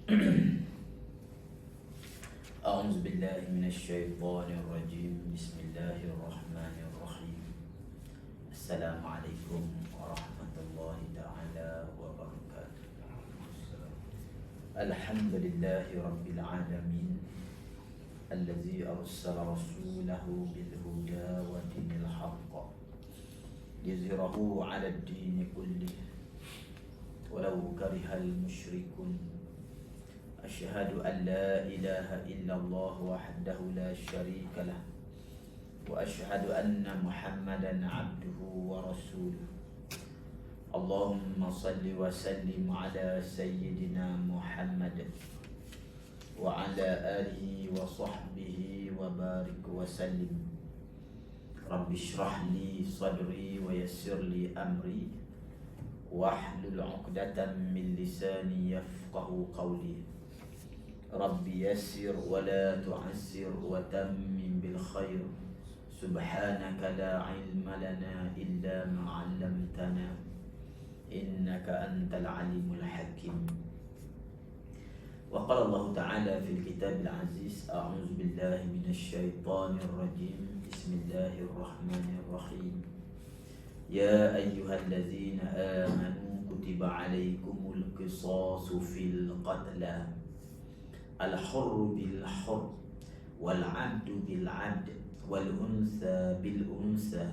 أعوذ بالله من الشيطان الرجيم. بسم الله الرحمن الرحيم. السلام عليكم ورحمة الله تعالى وبركاته. الحمد لله رب العالمين الذي أرسل رسوله بالهدى ودين الحق ليظهره على الدين كله ولو كره المشركون. أشهد أن لا إله إلا الله وحده لا شريك له وأشهد أن محمدا عبده ورسوله. اللهم صل وسلم على سيدنا محمد وعلى آله وصحبه وبارك وسلم. رب اشرح لي صدري ويسر لي أمري واحلل عقدة من لساني يفقه قولي. رب يسر ولا تعسر وتمم بالخير. سبحانك لا علم لنا إلا ما علمتنا إنك أنت العليم الحكيم. وقال الله تعالى في الكتاب العزيز: أعوذ بالله من الشيطان الرجيم. بسم الله الرحمن الرحيم. يا أيها الذين آمنوا كتب عليكم القصاص في القتلى الحر بالحر والعبد بالعبد والأنثى بالأنثى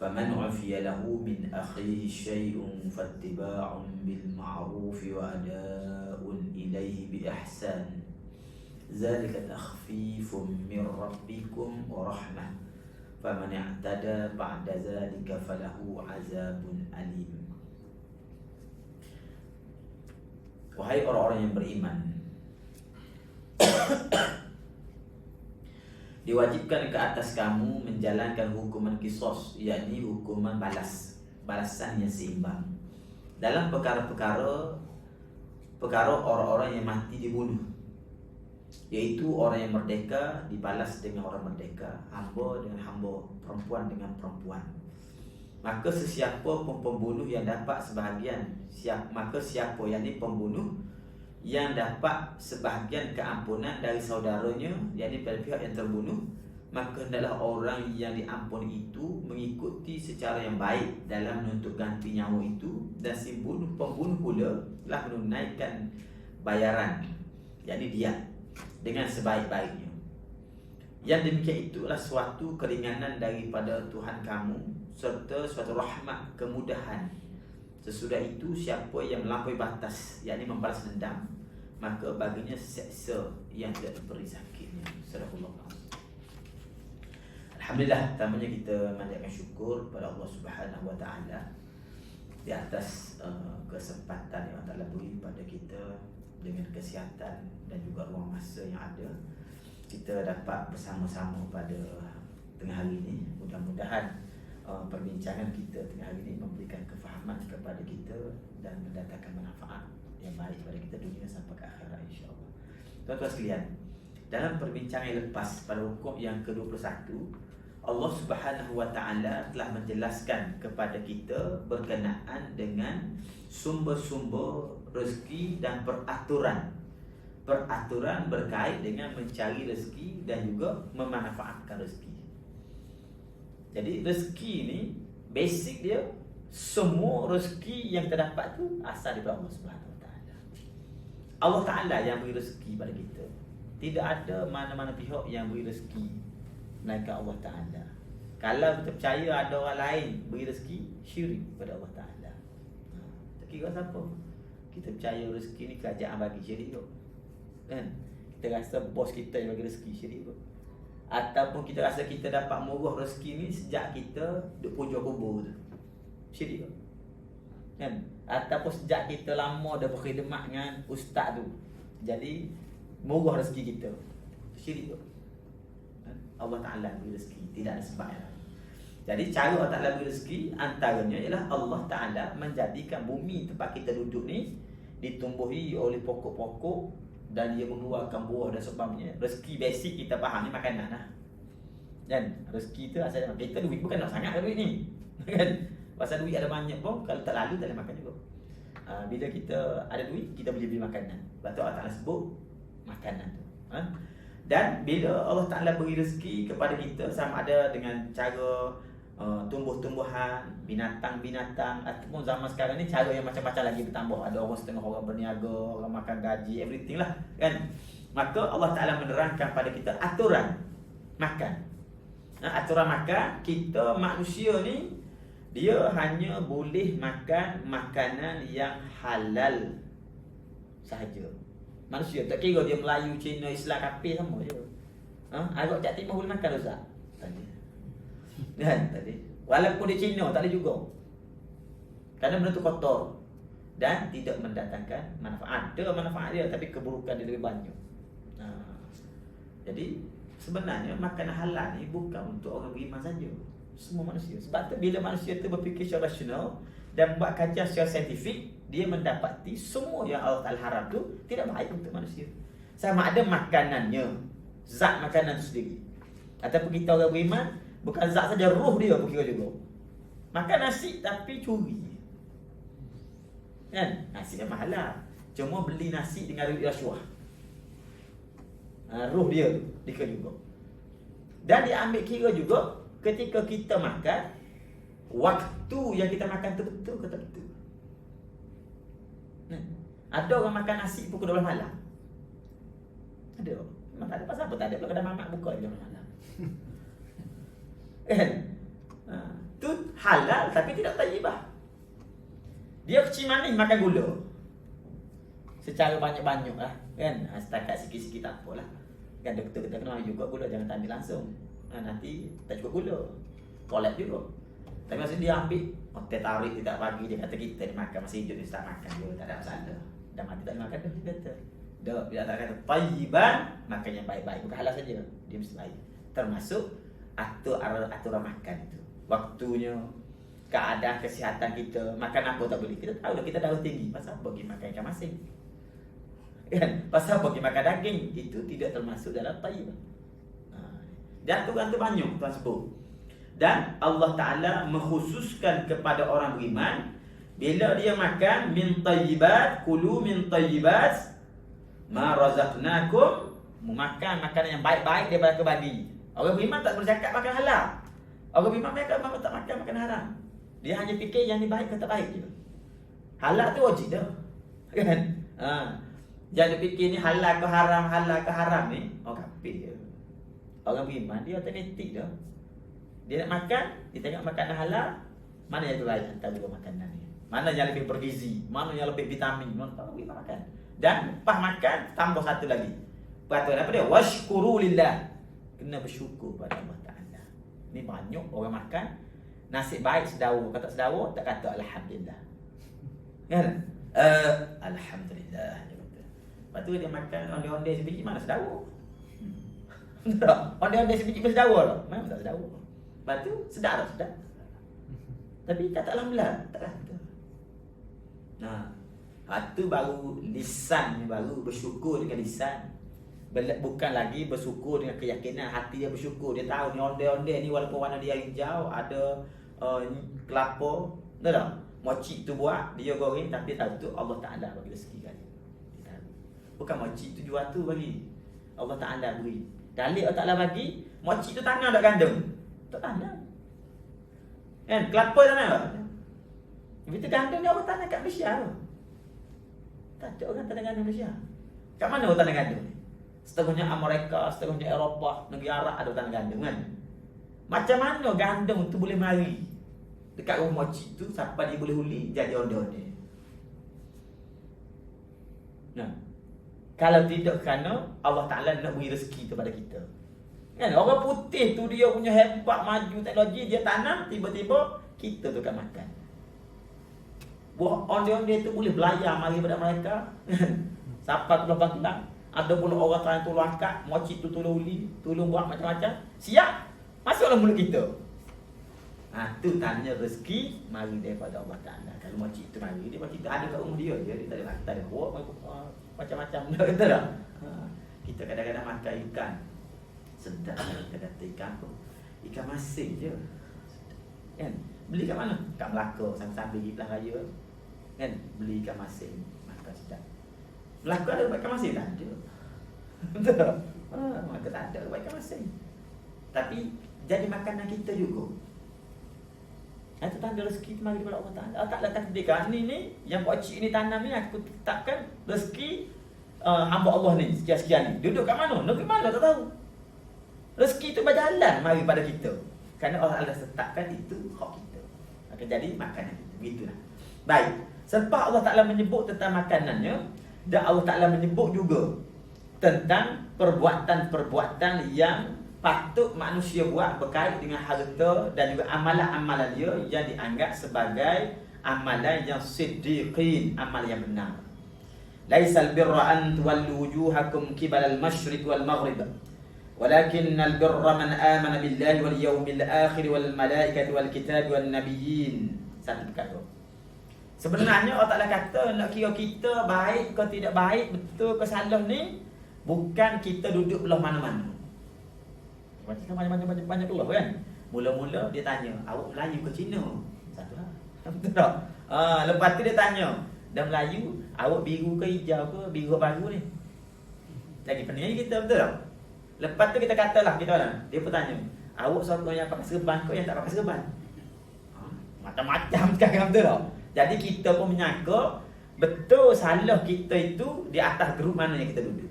فمن عفي له من أخيه شيء فاتباع بالمعروف وأداء إليه بإحسان ذلك تخفيف من ربكم ورحمة فمن اعتدى بعد ذلك فله عذاب أليم. Wahai orang-orang yang beriman, diwajibkan ke atas kamu menjalankan hukuman qisas, yakni hukuman balasan yang seimbang dalam perkara orang-orang yang mati dibunuh, yaitu orang yang merdeka dibalas dengan orang merdeka, hamba dengan hamba, perempuan dengan perempuan. Maka sesiapa pun pembunuh yang dapat sebahagian, siapa yakni pembunuh yang dapat sebahagian keampunan dari saudaranya, yakni pada pihak yang terbunuh, maka hendaklah orang yang diampuni itu mengikuti secara yang baik dalam menuntut ganti nyawa itu, dan si pembunuh pula telah menunaikan bayaran, yakni diat, dengan sebaik-baiknya. Yang demikian itulah suatu keringanan daripada Tuhan kamu serta suatu rahmat, kemudahan. Sesudah itu siapa yang melampaui batas, yakni membalas dendam, maka baginya seksa yang tidak diberi sakitnya. Surah Alhamdulillah, pertamanya kita manjatkan syukur kepada Allah Subhanahu Wa Taala di atas kesempatan yang Allah beri pada kita dengan kesihatan dan juga ruang masa yang ada. Kita dapat bersama-sama pada tengah hari ini. Mudah-mudahan perbincangan kita tengah hari ini memberikan kefahaman kepada kita dan mendatangkan manfaat yang baik kepada kita dunia sampai ke akhirat, insya-Allah. Tuan-tuan sekalian, dalam perbincangan yang lepas pada hukum yang ke-21, Allah Subhanahu Wa Taala telah menjelaskan kepada kita berkenaan dengan sumber-sumber rezeki dan peraturan berkait dengan mencari rezeki dan juga memanfaatkan rezeki. Jadi rezeki ni basic dia, semua rezeki yang terdapat tu asal daripada Allah Subhanahu Wa Taala. Allah Taala yang beri rezeki pada kita. Tidak ada mana-mana pihak yang beri rezeki melainkan Allah Taala. Kalau kita percaya ada orang lain beri rezeki, syirik pada Allah Taala. Tak kira siapa. Kita percaya rezeki ni kerajaan bagi, syirik kot. Kan? Kita rasa bos kita yang bagi rezeki, syirik kot. Ataupun kita rasa kita dapat murah rezeki ni sejak kita duk puja kubur tu, syirik kot. Kan? Ataupun sejak kita lama dah berkhidmat dengan ustaz tu, jadi murah rezeki kita, syirik kot. Allah Ta'ala beri rezeki, tidak ada sebab yang lain. Jadi cara Allah Ta'ala beri rezeki antaranya ialah Allah Ta'ala menjadikan bumi tempat kita duduk ni ditumbuhi oleh pokok-pokok dan dia mengeluarkan buah dan sebagainya. Rezeki basic kita faham ni makanan lah. Dan rezeki tu asalnya kita duit bukan nak sangat duit ni. Kan? Pasal duit ada banyak pun kalau tak lalu tak boleh makan juga. Bila kita ada duit, kita boleh beli makanan. Lepas tu Allah Ta'ala sebut makanan tu. Dan bila Allah Ta'ala beri rezeki kepada kita, sama ada dengan cara tumbuh-tumbuhan, binatang-binatang, ataupun zaman sekarang ni cara yang macam-macam lagi bertambah. Ada orang setengah orang berniaga, orang makan gaji, everything lah kan. Maka Allah Ta'ala menerangkan pada kita aturan makan. Aturan makan, kita manusia ni dia hanya boleh makan makanan yang halal sahaja. Manusia, tak kira dia Melayu, Cina, Islam, Kafir sama je. Arab Cak Timur boleh makan Ustaz? Tak ada. Kan? Tak ada. Walaupun dia Cina, tak ada juga. Kerana benda tu kotor dan tidak mendatangkan manfaat. Ada manfaat dia, tapi keburukan dia lebih banyak. Jadi sebenarnya makanan halal ni bukan untuk orang beriman saja, semua manusia. Sebab tu bila manusia tu berfikir secara rasional dan buat kajian secara saintifik, dia mendapati semua yang Allah Ta'ala haram tu tidak baik untuk manusia. Sama ada makanannya, zat makanan tu sendiri, ataupun kita orang beriman, bukan zat saja, roh dia pun kira juga. Makan nasi tapi curi, kan? Nasi memang halal, cuma beli nasi dengan duit rasuah. Roh dia tu dikira juga. Dan dia ambil kira juga ketika kita makan, waktu yang kita makan tu betul ke tak betul. Ada orang makan nasi pukul 12 malam. Ada. Memang tak ada pasal apa, tak ada pula kedai mamak buka jam malam. Kan? Tu halal tapi tidak tayyibah. Dia kecil manis makan gula secara banyak-banyak lah, kan? Setakat sikit-sikit tak apalah. Kan doktor kita kena juga gula, jangan tak ambil langsung. Nanti tak cukup gula, kolap juga. Tapi maksudnya dia ambil, dia tarik, dia tak bagi, dia kata kita ni makan masih hidup, dia tak makan juga, tak ada masalah. Dah mati tak makan dah, dia kata. Dah, bila tak kata tayyiban, makan yang baik-baik, bukan halal saja, dia mesti baik. Termasuk aturan makan itu, waktunya, keadaan kesihatan kita, makan apa tak boleh. Kita tahu dah kita darah tinggi, pasal apa pergi makan ikan masin? Kan? Pasal apa pergi makan daging? Itu tidak termasuk dalam tayyibah. Dan aturan tu banyak tuan sebut. Dan Allah Ta'ala mengkhususkan kepada orang beriman, bila dia makan min tayyibat, kulu min tayyibat ma razaqnakum, memakan makanan yang baik-baik daripada aku bagi. Orang beriman tak boleh cakap makan halal. Orang beriman mereka memang tak makan makan haram. Dia hanya fikir yang ni baik ke tak baik je. Halal tu wajib dah. Kan? Jangan fikir ni halal ke haram ni, orang kafir je. Orang beriman dia otomatik dah. Dia nak makan, dia tengok makanan halal, mana yang terbaik antara dua makanan ni. Mana yang lebih bergizi, mana yang lebih vitamin, mana tahu kita makan. Dan lepas makan, tambah satu lagi. Peraturan apa dia? Washkuru lillah. Kena bersyukur pada Allah Ta'ala. Ni banyak orang makan, nasib baik sedawa, kata sedawa, tak kata Alhamdulillah. Kan? Alhamdulillah. Lepas tu dia makan onde-onde sebiji, mana sedawa? Tak, onde-onde sebiji pun sedawa lah. Memang tak sedawa. Lepas tu, sedar tak sedar. Tapi kata Alhamdulillah, tak kata. Itu baru lisan ni, baru bersyukur dengan lisan. Bukan lagi bersyukur dengan keyakinan, hati dia bersyukur. Dia tahu ni onde-onde ni walaupun warna dia hijau, ada kelapa, tahu tak? Mochi tu buat, dia goreng, tapi tahu tu Allah Ta'ala bagi rezeki kan. Bukan mochi tu jual tu bagi, Allah Ta'ala beri. Dalil Allah Ta'ala bagi, mochi tu tangan tak gandum. Tak tanam. Kan? Kelapa tanam tak? Kita gandum ni orang tanam kat Malaysia tu. Tak ada orang tanam gandum Malaysia. Kat mana orang tanam gandum ni? Setengahnya Amerika, setengahnya Eropah, negeri Arab ada tanam gandum kan? Macam mana gandum tu boleh mari dekat rumah mochi tu sampai dia boleh uli jadi onde-onde? Kalau tidak kerana Allah Ta'ala nak beri rezeki kepada kita. Kan? Orang putih tu dia punya hebat, maju teknologi, dia tanam, tiba-tiba kita tu akan makan. Buah onde-onde tu boleh belayar mari pada mereka. Siapa tu lepas tulang. Ada pula orang tangan tolong angkat, mochi tu tolong uli, tolong buat macam-macam. Siap, masuklah mulut kita. Tu tanya rezeki mari daripada Allah Ta'ala. Kalau mochi tu mari, dia kita ada kat rumah dia je, dia tak ada bawa macam-macam. Betul tak? Kita kadang-kadang makan ikan sedap, kita kata ikan tu ikan masin je kan, beli kat mana? Kat Melaka, sambil-sambil pergi Pelang Raya Kan belikan masing, makan sedap. Melaka ada kebaikan masing tak ada. Betul. Maka tak ada kebaikan masing. Tapi jadi makanan kita juga. Itu tanda rezeki mari daripada Allah Ta'ala. Allah Ta'ala takdirkan ni yang pakcik ni tanam ni aku tetapkan rezeki hamba Allah ni sekian-sekian ni. Duduk kat mana? Negeri mana tak tahu. Rezeki tu berjalan mari pada kita. Kerana Allah Ta'ala tetapkan itu hak kita. Akan jadi makanan kita. Begitulah. Baik. Selepas Allah Ta'ala menyebut tentang makanannya, dan Allah Ta'ala menyebut juga tentang perbuatan-perbuatan yang patut manusia buat berkait dengan harta dan juga amalan-amalan dia yang dianggap sebagai amalan yang siddiqin, amalan yang benar. Laisal birra an tuwallu wujuhakum qibala al-masyriq wal maghrib, walakinnal birra man amana billahi wal yawmil akhir wal malaikati wal kitabi wan nabiyyin. Satu perkara. Sebenarnya Allah Ta'ala kata nak kira kita baik ke tidak baik, betul ke salah ni, bukan kita duduk belah mana-mana. Macam banyak keluar kan. Mula-mula dia tanya, awak Melayu ke Cina? Satu lah. Betul tak? Lepas tu dia tanya, dah Melayu, awak biru ke hijau ke, biru baru ni? Lagi pening lagi kita, betul tak? Lepas tu kita katalah, dia pun tanya, awak seorang yang pakai serban ke yang tak pakai serban? Macam-macam sekarang, betul tak? Jadi kita pun menyangka betul salah kita itu di atas grup mana yang kita duduk.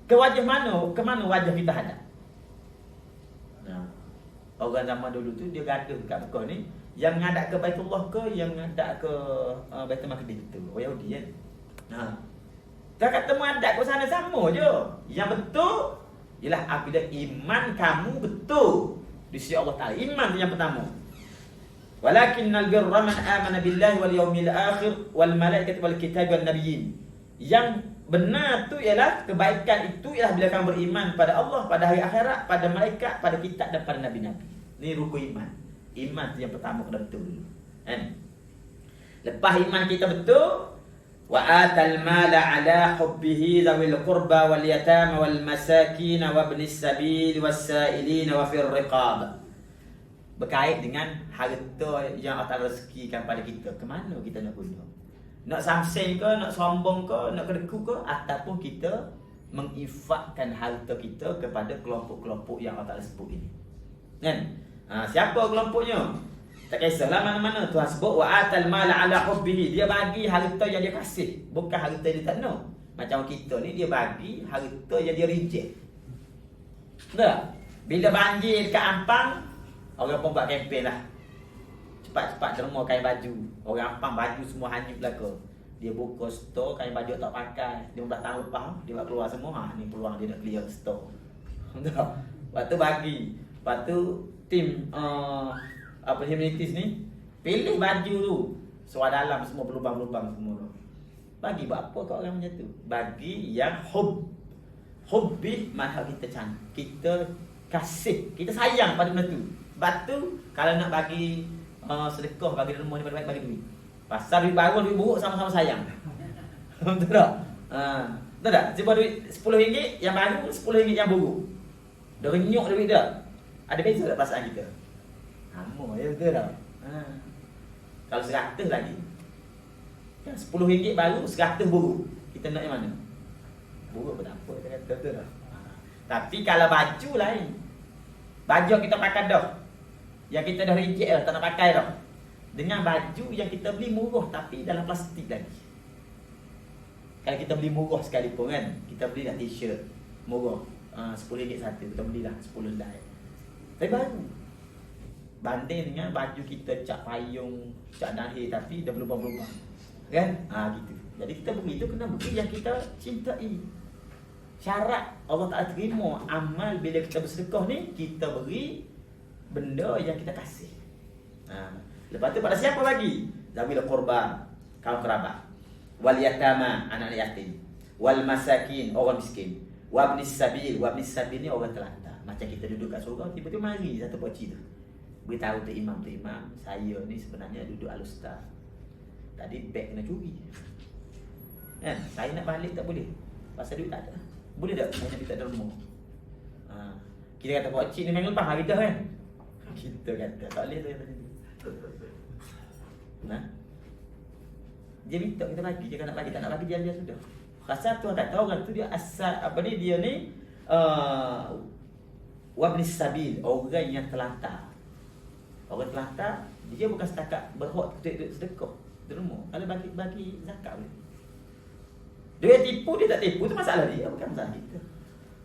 Ke mana wajah kita hadap. Nah, orang zaman dulu tu dia gaduh kat Mekah ni, yang menghadap ke Baitullah ke yang menghadap ke Baitul Maqdis tu. Orang Yahudi kan. Nah. Tak kata menghadap ke sana sama je. Yang betul ialah apabila iman kamu betul di sisi Allah Taala. Iman tu yang pertama. Walakinnal birra man amana billahi wal yawmil akhir wal malaikati wal kitabi wan nabiyyin. Yang benar tu ialah kebaikan itu ialah bila kamu beriman pada Allah, pada hari akhirat, pada malaikat, pada kitab dan pada nabi-nabi. Ni rukun iman. Iman tu yang pertama kena betul dulu. Kan? Lepas iman kita betul, wa atal mala ala hubbihi zawil qurba wal yatama wal masakin wa ibnis sabil was sa'ilin wa fir riqab. Berkait dengan harta yang Allah rezekikan pada kita. Ke mana kita nak guna? Nak samseng ke, nak sombong ke, nak kedeku ke, ataupun kita menginfakkan harta kita kepada kelompok-kelompok yang Allah Ta'ala sebut ini. Kan? Siapa kelompoknya? Tak kisahlah mana-mana. Tuhan sebut wa atal mala ala hubbihi. Dia bagi harta yang dia kasih, bukan harta yang dia tak nak. Macam kita ni dia bagi harta yang dia reject. Tak? Bila banjir dekat Ampang, orang pun buat kempen lah. Cepat-cepat derma kain baju. Orang Ampang baju semua hanyut belaka. Dia buka store kain baju tak pakai. 15 tahun lepas dia buat keluar semua. Ni peluang dia nak clear store. Lepas tu bagi. Lepas tu tim humanities ni pilih baju tu. Suara dalam semua berlubang-lubang semua tu. Bagi buat apa kat orang macam tu? Bagi yang hubbi mahal kita cantik. Kita kasih, kita sayang pada benda tu. Sebab tu kalau nak bagi sedekah, bagi derma ni baik bagi duit. Pasal duit baru duit buruk sama-sama sayang. Betul tak? Betul tak? Sebab duit RM10 yang baru, RM10 yang buruk. Dah renyuk duit dah. Ada beza tak perasaan kita? Sama ya, betul tak? Kalau 100 lagi, kan RM10 baru, 100 buruk. Kita nak yang mana? Buruk pun tak apa, kita kata, betul tak? Tapi kalau baju lain, baju kita pakai dah, yang kita dah reject dah, tak nak pakai dah, dengan baju yang kita beli murah tapi dalam plastik lagi. Kalau kita beli murah sekalipun kan, kita beli dah t-shirt murah, RM10 satu, kita belilah 10 helai, tapi baru. Banding dengan baju kita cap payung, cap dahil tapi dah berlubang-lubang, kan? Gitu. Jadi kita beli tu kena beli yang kita cintai. Syarat Allah Ta'ala terima amal bila kita bersedekah ni, kita beri benda yang kita kasih. Lepas tu pada siapa lagi? Zawil qurba, kaum kerabat, wal yatama, anak yatim, wal masakin, orang miskin, wa ibnis sabil. Wa ibnis sabil ni orang telantar. Macam kita duduk kat surau, tiba-tiba mari satu pakcik tu beritahu tu imam, saya ni sebenarnya duduk Al-Ustaz, tadi beg kena curi, kan? Saya nak balik tak boleh, pasal duit tak ada. Boleh tak saya nak minta derma? Kita kata pakcik ni memang lepas hari dah kan? Kita kata tak boleh tu. Dia minta kita bagi, dia nak bagi, tak nak bagi dia sudah. Rasa Tuhan kata orang tu dia asal dia ni wabnis sabil, orang yang terlantar. Orang terlantar dia bukan setakat berhak duit sedekah derma. Kalau bagi zakat boleh. Dia tipu, dia tak tipu tu masalah dia, bukan masalah kita.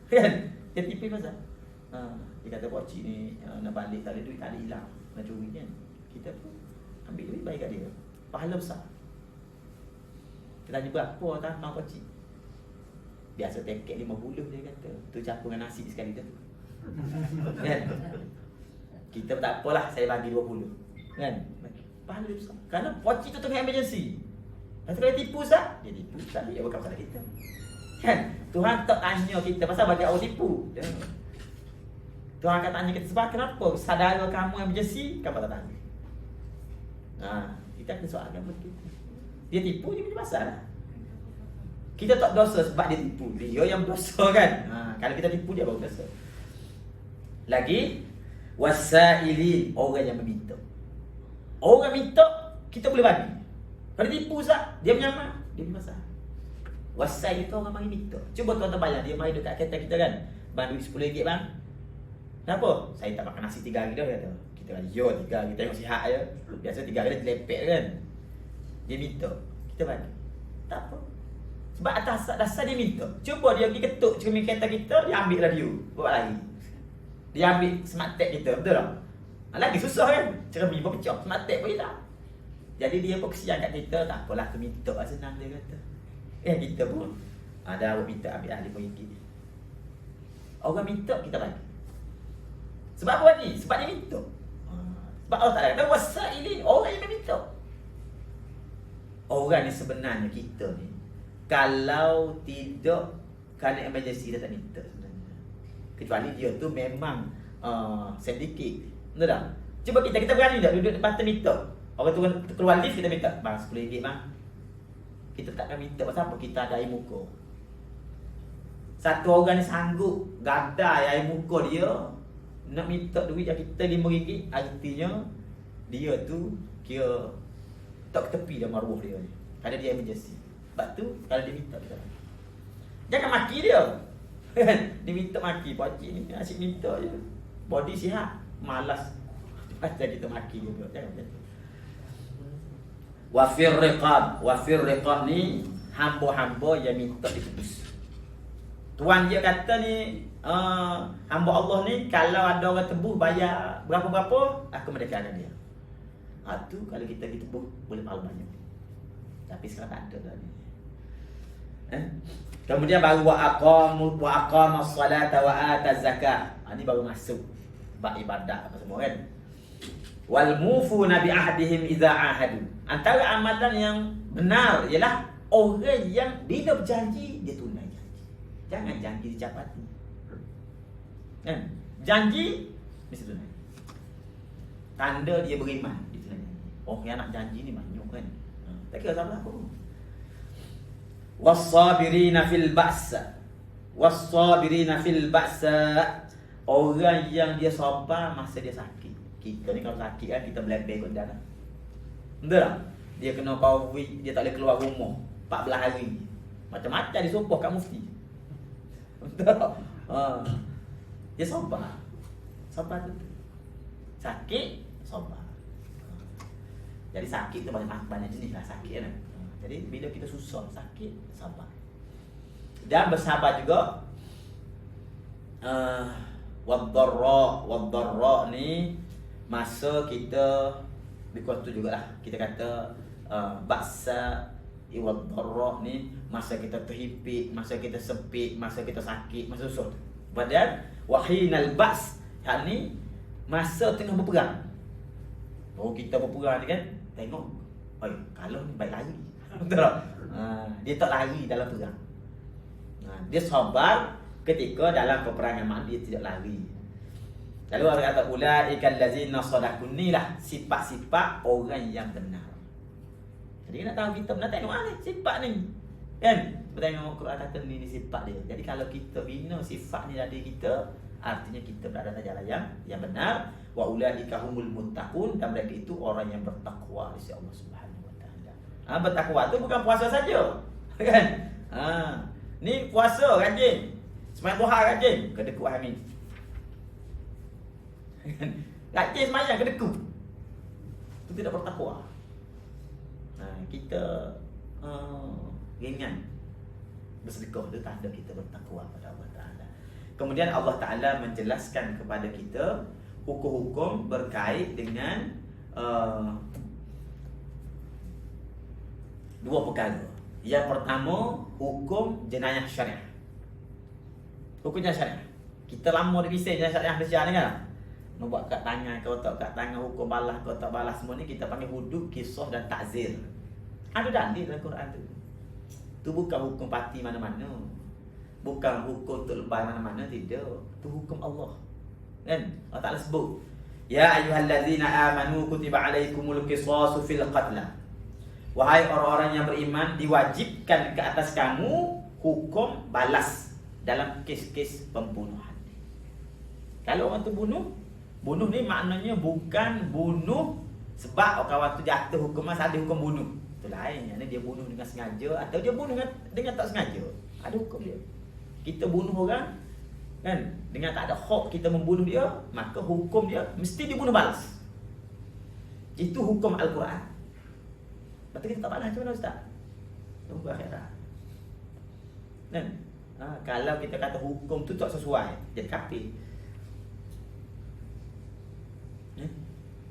Kan? Dia tipu pasal dia kata pakcik ni nak balik tak ada duit, tak ada hilang, nak curi kan. Kita pun ambil duit bagi kat dia. Pahala besar. Kita tanya berapa tanah pakcik. Biasa teket 50 dia kata. Tu campur dengan nasi sekali tu. Kan? Kita tak apalah, saya bagi 20. Kan? Pahala besar. Kerana pakcik tu tengah emergency. Lepas tu kalau tipu sah, dia tipu sah, dia bukan pasal kita. Kan? Tuhan tak tanya kita pasal bagi orang tipu. Tuhan akan tanya kita sebab kenapa saudara kamu yang emergency, kamu tak tanya. Kita akan soalkan begitu. Dia tipu, dia punya pasal lah. Kita tak dosa sebab dia tipu. Dia yang berdosa kan. Kalau kita tipu, dia baru dosa. Lagi wasailin, orang yang meminta. Orang minta, kita boleh bagi. Kalau tipu sah, dia menyamar, dia punya pasal. Wasail itu orang mari minta. Cuba tuan-tuan bayang, dia mari dekat kereta kita kan. Bang duit RM10 bang. Kenapa? Saya tak makan nasi 3 hari dah kata. Kita kata, yo 3 hari, tengok sihat je. Biasa 3 hari dia terlepek kan. Dia minta, kita bagi. Tak apa. Sebab atas dasar dia minta. Cuba dia pergi ketuk cermin kereta kita, dia ambil radio, bawa lari. Dia ambil smart tag kita, betul tak? Lagi susah kan? Cermin pun pecah, smart tag pun hilang. Jadi dia pun kesian kat kita, tak apalah aku minta lah, senang dia kata. Kita pun ada awak minta ambil RM5. Orang minta, kita bagi. Sebab apa bagi? Sebab dia minta. Sebab Allah Ta'ala kata wasailin, orang yang minta. Orang ni sebenarnya kita ni, kalau tidak kerana emergency dia tak minta sebenarnya. Kecuali dia tu memang sedikit. Betul tak? Cuba kita berani tak duduk depan minta. Orang tu keluar lift kita minta, bang RM10 bang. Kita takkan minta pasal apa? Kita ada air muka. Satu orang ni sanggup gadai air muka dia nak minta duit yang kita RM5, artinya dia tu kira tak tepi dah maruah dia ni. Ada dia emergency. Sebab tu kalau dia minta kita bagi. Jangan maki dia. Dia minta maki, pakcik ni asyik minta je. Body sihat, malas. Macam kita maki dia. Jangan macam tu. Wafir riqab ni hamba-hamba yang minta ditebus. Tuan dia kata ni hamba Allah ni kalau ada orang tebus bayar berapa-berapa, aku merdekakan dia. Tu kalau kita ditebus boleh pahala banyak. Tapi sekarang tak ada dah ni. Kemudian baru wa aqamas salata wa ataz zakat. Ni baru masuk bab ibadat apa semua kan. Wal mufuna bi ahdihim idza ahadu. Antara amalan yang benar ialah orang yang bila berjanji dia tunai janji. Jangan janji dicapati. Kan? Janji mesti tunai. Tanda dia beriman dia tunai janji. Yang nak janji ni banyak kan. Tak kira salah apa. Was-sabirina fil ba'sa. Was-sabirina fil ba'sa. Orang yang dia sabar masa dia sakit. Kita ni kalau sakit kan kita melebih kot dana. Betul tak? Dia kena COVID, dia tak boleh keluar rumah 14 hari. Macam-macam dia sumpah kat mufti. Betul tak? Dia sabar. Sabar tu. Sakit, sabar. Jadi sakit tu banyak jenis lah sakit kan. Jadi bila kita susah, sakit, sabar. Dan bersabar juga waddarra ni masa kita because tu jugalah kita kata baksa waddarra ni masa kita terhimpit, masa kita sempit, masa kita sakit, masa susah. Padahal wahinal bas ni masa tengah berperang. Kita berperang ni kan, tengok kalau ni baik lari. Betul tak? Dia tak lari dalam perang. Dia sabar ketika dalam peperangan, mak dia tidak lari. Lalu Allah kata ulaikal ladzina sadaqun, ni lah sifat-sifat orang yang benar. Jadi nak tahu kita benar, tengok mana sifat ni. Kan? Tengok Quran kata ni sifat dia. Jadi kalau kita bina sifat ni dari kita, artinya kita berada dalam jalan yang benar. Wa ulaika humul muttaqun, dan mereka itu orang yang bertakwa di sisi Allah Subhanahu wa taala. Bertakwa tu bukan puasa saja. Kan? Ni puasa rajin. Sembahyang duha rajin, kedekut Hamid. Rajin sembahyang kedekut. Itu tidak bertakwa. Kita ringan bersedekah itu tanda kita bertakwa pada Allah Ta'ala. Kemudian Allah Ta'ala menjelaskan kepada kita hukum-hukum berkait dengan dua perkara. Yang pertama, hukum jenayah syariah. Hukum jenayah syariah. Kita lama dipisah jenayah syariah Malaysia ni kan. Nak buat kat tangan kau tak kat tangan, hukum balas kau tak balas, semua ni kita panggil hudud, kisah dan takzir. Ada dalil dalam Quran tu. Tu bukan hukum parti mana-mana. Bukan hukum untuk lebay mana-mana, tidak. Tu hukum Allah. Kan? Allah Ta'ala sebut, ya ayyuhallazina amanu kutiba alaikumul qisasu fil qatla. Wahai orang-orang yang beriman, diwajibkan ke atas kamu hukum balas dalam kes-kes pembunuhan. Kalau orang tu bunuh ni maknanya bukan bunuh sebab kawan tu jatuh hukum ada hukum bunuh. Itu lain. Yang dia bunuh dengan sengaja atau dia bunuh dengan tak sengaja. Ada hukum dia. Kita bunuh orang kan dengan tak ada hak kita membunuh dia, maka hukum dia mesti dibunuh balas. Itu hukum Al-Quran. Lepas kita tak balas macam mana Ustaz? Tunggu akhirat. Kan? Kalau kita kata hukum tu tak sesuai, jadi kafir.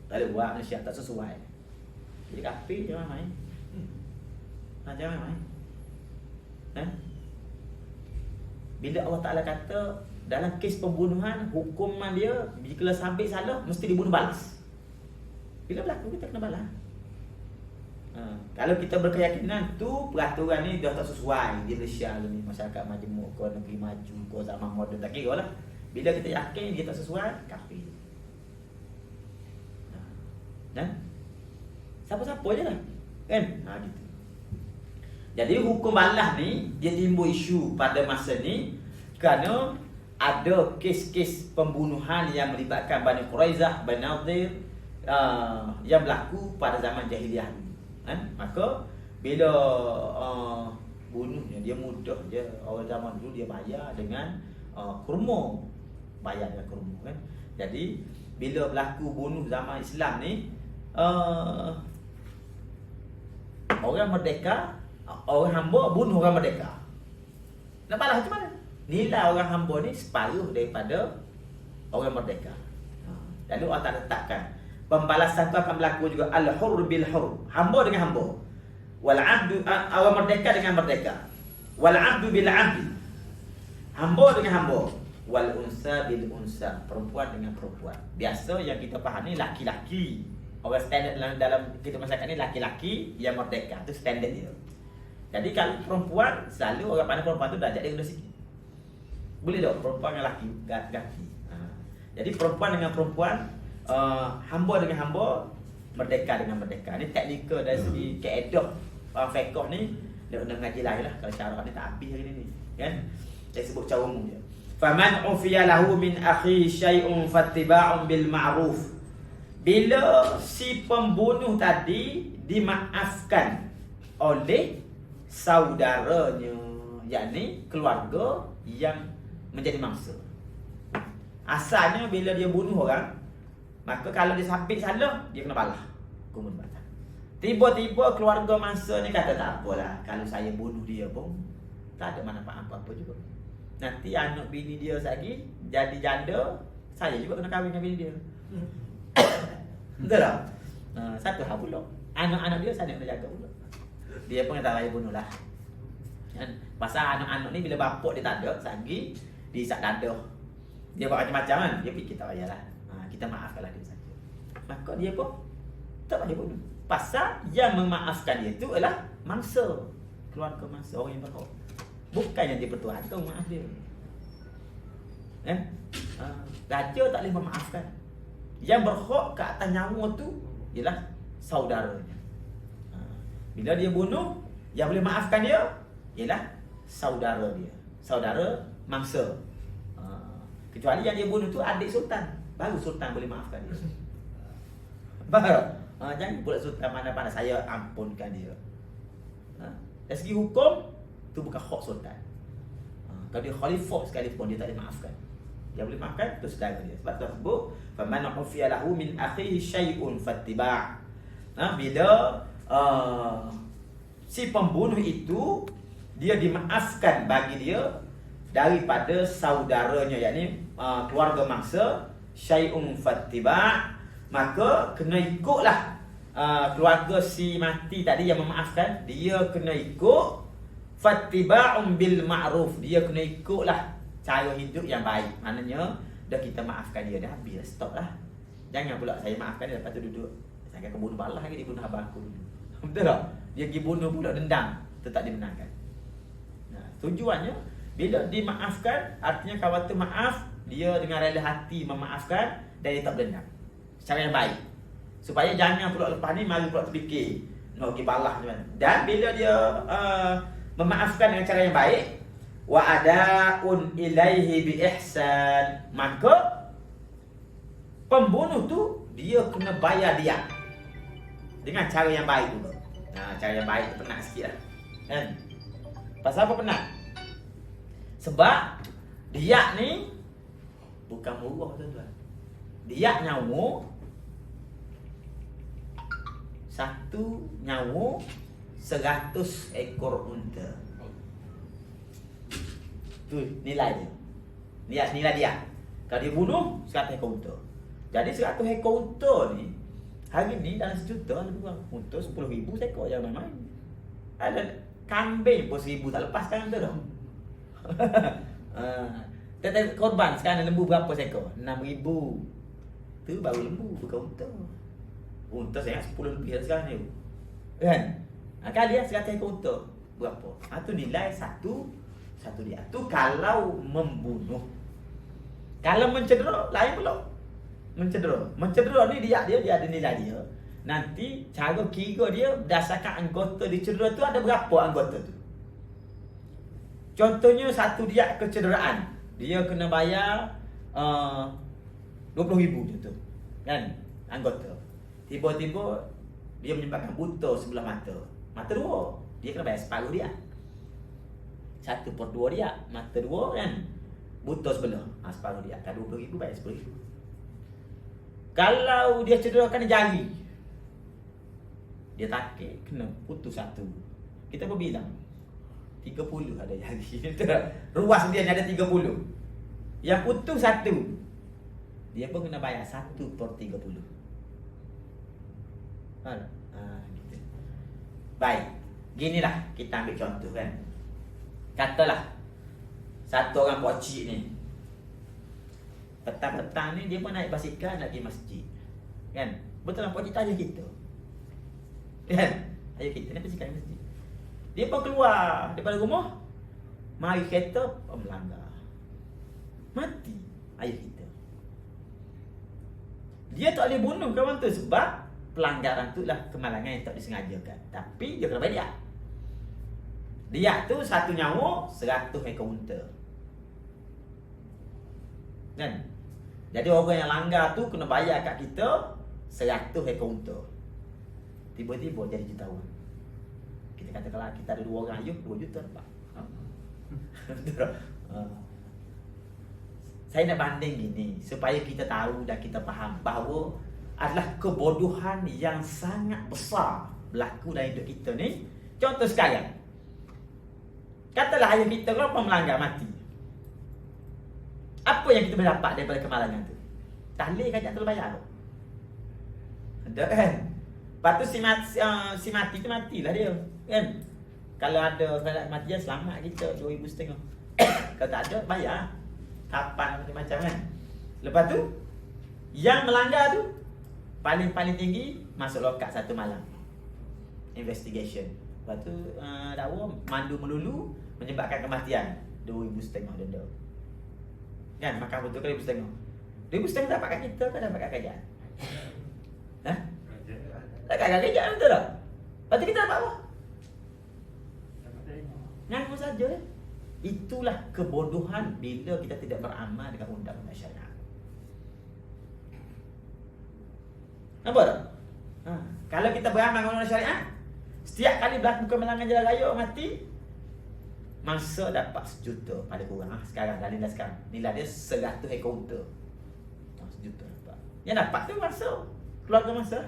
Tak boleh buat Malaysia tak sesuai, jadi kafir. Jangan main. Jangan main. Bila Allah Ta'ala kata dalam kes pembunuhan, hukuman dia bila sampai salah mesti dibunuh balas. Bila berlaku kita kena balas. Kalau kita berkeyakinan tu peraturan ni dah tak sesuai di Malaysia ni, masyarakat majmuk kau negeri maju kau zaman moden tak kira lah. Bila kita yakin dia tak sesuai, kafir. Dan siapa-siapa je lah. Kan? Gitu. Jadi hukum balas ni dia timbul isu pada masa ni kerana ada kes-kes pembunuhan yang melibatkan Bani Quraizah, Bani Nadir yang berlaku pada zaman jahiliah ni. Maka bila bunuhnya dia mudah je. Orang zaman dulu dia bayar dengan kurma. Bayar dengan kurma kan. Jadi bila berlaku bunuh zaman Islam ni, orang merdeka, orang hamba bunuh orang merdeka. Nak balas macam mana? Nilai orang hamba ni separuh daripada orang merdeka. Lalu Allah tak letakkan pembalasan itu akan berlaku juga al-hurr bil hurr, hamba dengan hamba, wal 'abdu, orang merdeka dengan merdeka, wal 'abdu bil 'abdi, hamba dengan hamba, wal unsa bil unsa, perempuan dengan perempuan. Biasa yang kita faham ni laki-laki. Orang standard dalam kita masyarakat ni laki-laki yang merdeka, tu standard dia. Jadi kalau perempuan, selalu orang pandang perempuan tu darjat dia rendah sikit. Boleh tak perempuan dengan laki ganti. Jadi perempuan dengan perempuan, hamba dengan hamba, merdeka dengan merdeka. Ni teknikal dari segi kaedah fiqh ni. Dia kena mengaji lain lah. Kalau syarat ni tak habis hari ni kan. Saya sebut cara umum je. Faman ufiya lahu min akhi syai'un fattiba'un bil ma'ruf. Bila si pembunuh tadi dimaafkan oleh saudaranya, yakni keluarga yang menjadi mangsa. Asalnya bila dia bunuh orang, maka kalau dia sampai salah, dia kena balas. Kemudian tiba-tiba keluarga mangsa ni kata tak apalah, kalau saya bunuh dia pun tak ada manfaat apa-apa juga. Nanti anak bini dia lagi jadi janda, saya juga kena kahwin dengan bini dia. Betul tak? Satu hal pula, anak-anak dia saya nak kena jaga pula. Dia pun kata saya bunuh lah. Pasal anak-anak ni bila bapak dia tak ada, lagi diisak dada. Dia buat macam-macam kan, dia fikir tak payahlah. Kita maafkanlah dia saja. Maka dia pun tak payah bunuh. Pasal yang memaafkan dia itu adalah mangsa, keluarga mangsa, orang yang berhak. Bukan yang dia bertuhan, kau maaf dia. Raja tak boleh memaafkan. Yang berhak ke atas nyawa tu ialah saudaranya. Bila dia bunuh, yang boleh maafkan dia ialah saudara dia, saudara mangsa. Kecuali yang dia bunuh tu adik sultan, baru sultan boleh maafkan dia. Faham? Jangan pula sultan mana-mana saya ampunkan dia. Dari segi hukum, tu bukan hak sultan. Kalau dia khalifah sekalipun dia tak boleh maafkan. Dia boleh maafkan tu saudara dia. Sebab tu sebut faman ufiya lahu min akhihi syai'un fattiba'. Bila si pembunuh itu dia dimaafkan bagi dia daripada saudaranya, yakni keluarga mangsa, syai'un fattiba', maka kena ikutlah keluarga si mati tadi yang memaafkan, dia kena ikut fattiba'un bil ma'ruf, dia kena ikutlah cara hidup yang baik. Maknanya dah kita maafkan dia dah, habis stop lah. Jangan pula saya maafkan dia lepas tu duduk saya akan bunuh balas lagi, dia bunuh abang aku dulu. Betul tak? Dia pergi bunuh pula, dendam, tetap dimenangkan. Nah, tujuannya bila dimaafkan, artinya kawan tu maaf, dia dengan rela hati memaafkan dan dia tak berdendam secara yang baik. Supaya jangan pula lepas ni mari pula terfikir nak pergi balas macam mana. Dan bila dia memaafkan dengan cara yang baik, wa ada'un ilaihi bi ihsan, maka pembunuh tu dia kena bayar dia dengan cara yang baik juga. Cara yang baik penat sikit lah kan. Pasal apa penat? Sebab dia ni bukan murah tuan-tuan. Dia nyawa, satu nyawa 100 ekor unta. Tu nilai dia. Nilai dia. Kalau dia bunuh 100 ekor unta. Jadi 100 ekor unta ni hari ni dalam sejuta lebih kurang. Unta 10,000 seekor, jangan main-main. Ada kambing pun 1,000 tak lepas sekarang tu dah. Tetapi korban sekarang lembu berapa seekor? 6,000. Tu baru lembu, bukan unta. Unta saya 10 lebih sekarang ni. Kan? Kali 100 ekor unta berapa? Tu nilai satu dia. Tu kalau membunuh. Kalau mencedera lain pula. Mencedera ni dia ada nilai dia. Nanti cara kira dia berdasarkan anggota dicedera tu ada berapa anggota tu. Contohnya satu dia kecederaan, dia kena bayar 20,000 contoh. Kan? Anggota. Tiba-tiba dia menyebabkan buta sebelah mata. Mata dua, dia kena bayar separuh dia. 1/2 dia, mata dua kan. Buta sebelah, separuh dia. Kalau 20,000 bayar 10,000. Kalau dia cederakan jari, dia takik, kena putus satu. Kita pun bilang 30 ada jari. Ruas dia ni ada 30. Yang putus satu, dia pun kena bayar 1/30. Gitu. Baik, ginilah kita ambil contoh kan. Katalah satu orang pocik ni, petang-petang ni dia pun naik basikal nak pergi masjid. Kan? Betul lah, pocik tanya kita. Kan? Ayah kita ni basikal masjid. Dia pun keluar daripada rumah, mari kereta melanggar. Mati ayah kita. Dia tak boleh bunuh kawan tu sebab pelanggaran tu lah kemalangan yang tak disengajakan. Tapi dia kena bayar. Dia tu satu nyawa 100 ekor unta. Kan? Jadi orang yang langgar tu kena bayar kat kita 100 ekor unta. Tiba-tiba jadi jutawan. Kita kata kalau kita ada 2 orang ayuh 2 juta dapat. Saya nak banding gini supaya kita tahu dan kita faham bahawa adalah kebodohan yang sangat besar berlaku dalam hidup kita ni. Contoh sekarang, katalah ayah kita kalau melanggar mati, apa yang kita boleh dapat daripada kemalangan tu? Tahlil kan tak terbayar. Ada kan? Lepas tu si mati tu matilah dia kan? Kalau ada kematian selamat kita 2,500. Kalau tak ada bayar. Kapan macam-macam kan? Lepas tu yang melanggar tu paling tinggi masuk lokat 1 malam. Investigation. Lepas tu dakwa mandu melulu menyebabkan kematian 2,500 denda. Kan? Makan betul ke 2,500? 2,500 dapat kat kita ke dapat kat kerajaan? Tak kat kerajaan betul tak? Lepas tu kita dapat apa? Ngaku saja. Itulah kebodohan bila kita tidak beramal dengan undang-undang syariat. Nampak tak? Kalau kita beramal dengan undang-undang syariat, Setiap kali berlaku kemenangan jalan raya mati, mangsa dapat 1 juta pada kurang. Sekarang dah nilai sekarang. Nilai dia 100 ekor unta. 1 juta dapat. Yang dapat tu mangsa, keluarga mangsa.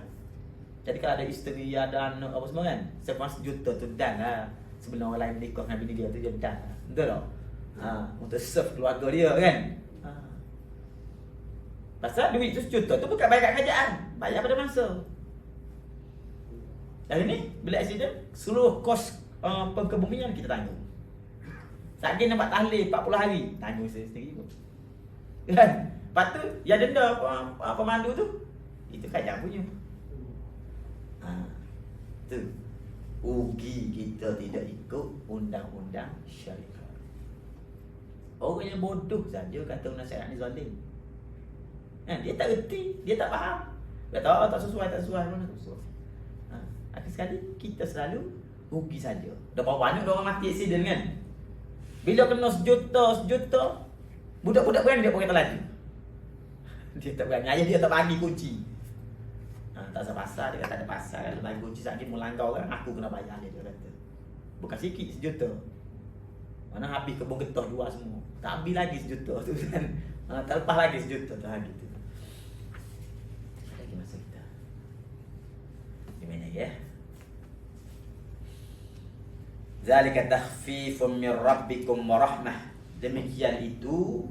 Jadi kalau ada isteri, ada anak apa semua kan, semua 1 juta tu dan lah. Sebelum orang lain menikah dengan bini dia tu dia dan lah. Betul tak? Untuk serve keluarga dia kan. Pasal duit tu 1 juta tu bukan bayar kat kerajaan, bayar pada mangsa. Dan ini bila accident, seluruh kos pengkebumian kita tanggung. Satgi nampak tahlil 40 hari, tanggung sendiri pun. Kan? Lepas tu, yang denda pemandu tu, itu kerajaan punya. Tu. Rugi kita tidak ikut undang-undang syariah. Orang yang bodoh saja kata nasihat ni zalim. Dia tak reti, dia tak faham. Dia tahu tak sesuai, mana sesuai. Akhir sekali kita selalu rugi saja. Dah berapa banyak orang mati accident kan. Bila kena 1 juta, budak-budak berani dia pakai laju. Dia tak berani, ayah dia tak bagi kunci. Tak ada pasal, dia kata ada pasal. Kalau bagi kunci sakit melanggar orang, aku kena bayar dia kata. Bukan sikit 1 juta. Mana habis kebun getah jual semua. Tak habis lagi 1 juta tu kan. Tak lepas lagi 1 juta tu habis tu. Lagi masa kita. Di mana ya? Zalika takhfifun min rabbikum wa rahmah. Demikian itu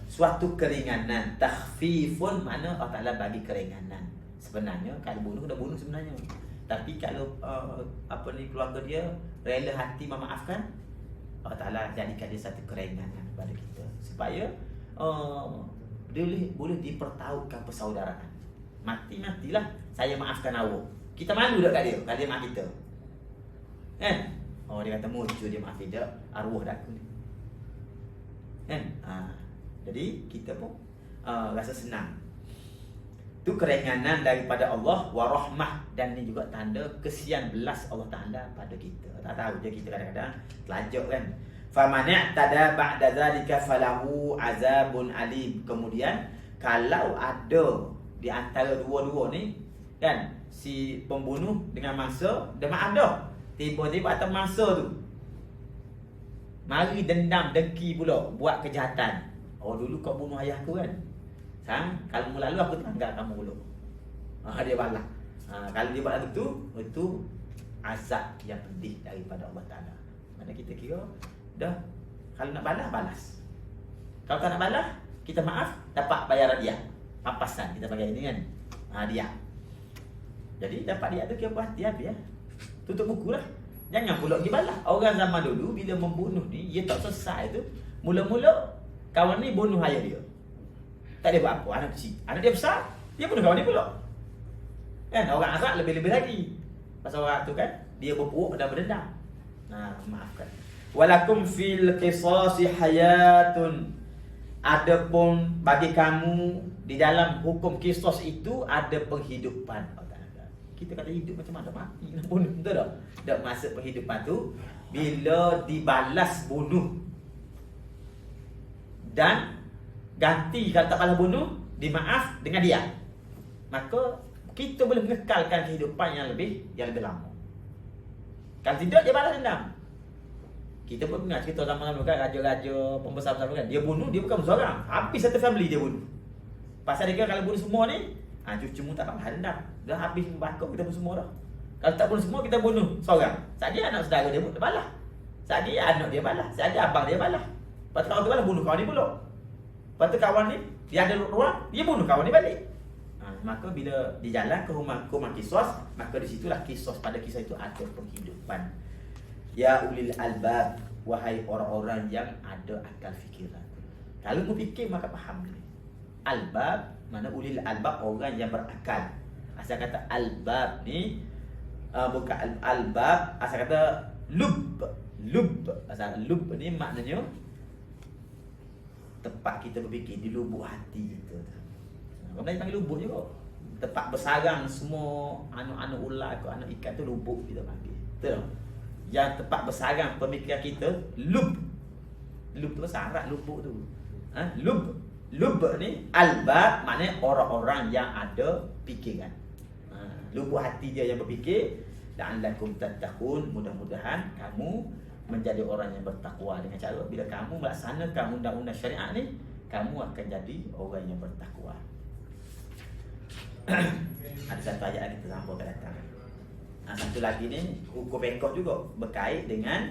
suatu keringanan. Takhfifun makna Allah Taala bagi keringanan. Sebenarnya kalau bunuh dah bunuh sebenarnya. Tapi kalau keluarga dia rela hati memaafkan, Allah Taala jadikan dia satu keringanan kepada kita supaya boleh dipertautkan persaudaraan. Matilah saya maafkan awak. Kita malu tak kat dia kalau dia maaf kita. Kan? Dia kata muncul dia maaf dia arwah dah aku ni. Kan? Jadi kita pun rasa senang. Itu keringanan daripada Allah wa rahmah, dan ini juga tanda kesian belas Allah Taala pada kita. Tak tahu je kita kadang-kadang telajak kan. Faman i'tada ba'da zalika falahu azabun alim. Kemudian kalau ada di antara dua-dua ni kan, si pembunuh dengan mangsa dia maaf dah. Tiba-tiba atas mangsa tu mari dendam, dengki pula buat kejahatan. Dulu kau bunuh ayah aku kan. Sekarang kalau mula lalu aku tanggal kamu dulu. Dia balas. Kalau dia buat itu azab yang pedih daripada Allah Taala. Mana kita kira dah kalau nak balas. Kalau tak nak balas, kita maaf, dapat bayaran dia. Pampasan kita bagi ini kan. Dia. Jadi dapat dia tu kira buat hati habis ya. Tutup buku lah. Jangan pula pergi balas. Orang zaman dulu bila membunuh ni, dia tak selesai tu. Mula-mula kawan ni bunuh ayah dia. Tak ada buat apa, anak kecil. Anak dia besar, dia bunuh kawan dia pula. Kan, orang Arab lebih-lebih lagi. Pasal orang tu kan, dia berpuak dan berdendam. Maafkan. Walakum fil qisasi hayatun. Adapun bagi kamu di dalam hukum qisas itu ada penghidupan. Kita kata hidup macam mana mati nak bunuh, betul tak? Tak masuk penghidupan tu bila dibalas bunuh dan ganti kalau tak balas bunuh, dimaaf dengan dia, maka kita boleh mengekalkan kehidupan yang lebih lama. Kalau tidak, dia balas dendam. Kita pun dengar cerita zaman-zaman kan, raja-raja pembesar-besar kan, dia bunuh, dia bukan seorang, habis satu family dia bunuh. Pasal dia kira kalau bunuh semua ni, cucu mu tak balas dendam. Dah habis membakar kita pun semua dah. Kalau tak bunuh semua, kita bunuh seorang. Saja anak saudara dia pun balas. Saja anak dia balas. Saja abang dia balas. Lepas tu kawan tu balas, bunuh kawan dia pula. Lepas tu kawan ni, dia ada ruang, dia bunuh kawan dia balik. Maka bila di jalan ke rumah kisos, maka di situlah kisos, pada kisah itu ada penghidupan. Ya ulil albab, wahai orang-orang yang ada akal fikiran. Kalau mu fikir maka faham ni. Albab, mana ulil albab, orang yang berakal. Asal kata albab ni bukan albab, asal kata lub. Asal lub ni maknanya tempat kita berfikir, di lubuk hati kita. Orang lain panggil lubuk juga. Tempat bersarang semua anak-anak ular ke anak ikan tu lubuk kita panggil. Betul tak? Yang tempat bersarang pemikiran kita, lub. Lub tu syarat lubuk tu. Lub ni albab maknanya orang-orang yang ada fikiran. Lubuk hati dia yang berfikir. la'allakum tattaqun, mudah-mudahan kamu menjadi orang yang bertakwa. Dengan cara bila kamu melaksanakan undang-undang syariat ni, kamu akan jadi orang yang bertakwa. Ada satu ayat lagi kita sambung akan datang. Satu lagi ni hukum bengkok juga berkait dengan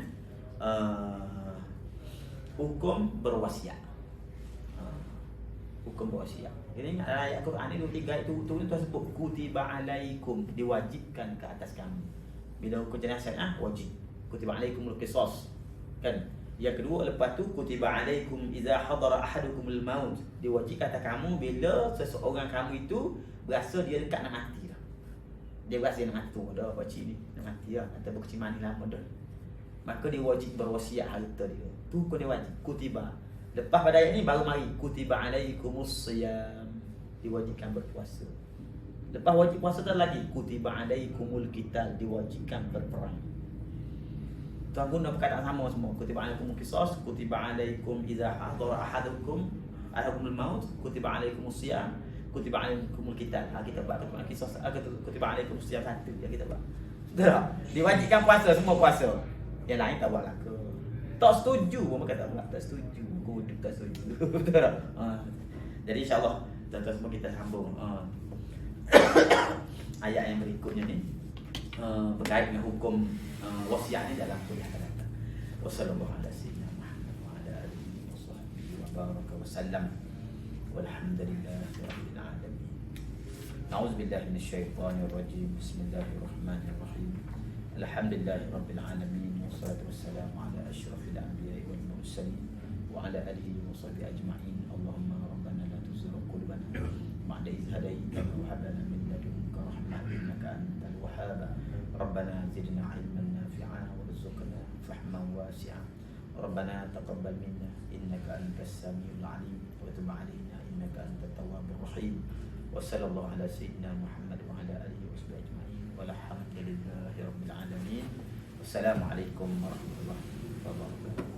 hukum berwasiat. Hukum berwasiat. Jadi ingat ayat Quran ni 23 itu tu sebut kutiba alaikum, diwajibkan ke atas kamu. Bila hukum jenayah wajib. Kutiba alaikumul qisas. Kan? Yang kedua lepas tu kutiba alaikum idza hadara ahadukumul maut, diwajibkan atas kamu bila seseorang kamu itu berasa dia dekat nak mati dah. Dia berasa dia nak mati tu dah baca ni, nak mati dah atau berkecil mani lama dah. Maka dia wajib berwasiat harta dia. Tu hukum dia wajib. Kutiba. Lepas pada ayat ni baru mari kutiba alaikumus siyam, diwajibkan berpuasa. Lepas wajib puasa tu lagi kutiba alaikumul qital, diwajibkan berperang. Tuan guna perkataan sama semua. Kutiba alaikumul qisas, kutiba alaikum idza hadara ahadukumul maut, kutiba alaikumus siyam, kutiba alaikumul qital. Kita buat kutiba qisas, kutiba alaikumus siyam satu yang kita buat. Betul tak? Diwajibkan puasa, semua puasa. Yang lain tak buat lah ke. Tak setuju pun mereka tak buat, tak setuju. Kudu tak setuju. Betul tak? Jadi insya-Allah tuan-tuan semua kita sambung ayat yang berikutnya ni berkait dengan hukum wasiat ni dalam kuliah akan datang. Wassallallahu ala sayyidina Muhammad wa ala alihi washabbihi wa baraka wa sallam. Walhamdulillahi rabbil alamin. A'udzu billahi minasyaitonir rajim. Bismillahirrahmanirrahim. Alhamdulillahi rabbil alamin. Wassalatu wassalamu ala asyrafil anbiya'i wal mursalin wa ala alihi wa sahbihi ajma'in. Allahumma rabbana la tuzigh qulubana ba'da idh hadaytana wa hab lana min ladunka rahmah innaka antal wahhab. Rabbana zidna 'ilman nafi'an warzuqna fahman wasi'an. Rabbana taqabbal minna innaka antas samiul 'alim wa tub 'alaina innaka antat tawwabur rahim. Wa sallallahu ala sayyidina Muhammad wa ala alihi wa sahbihi ajma'in. Walhamdulillahi rabbil alamin. Wassalamualaikum warahmatullahi wabarakatuh.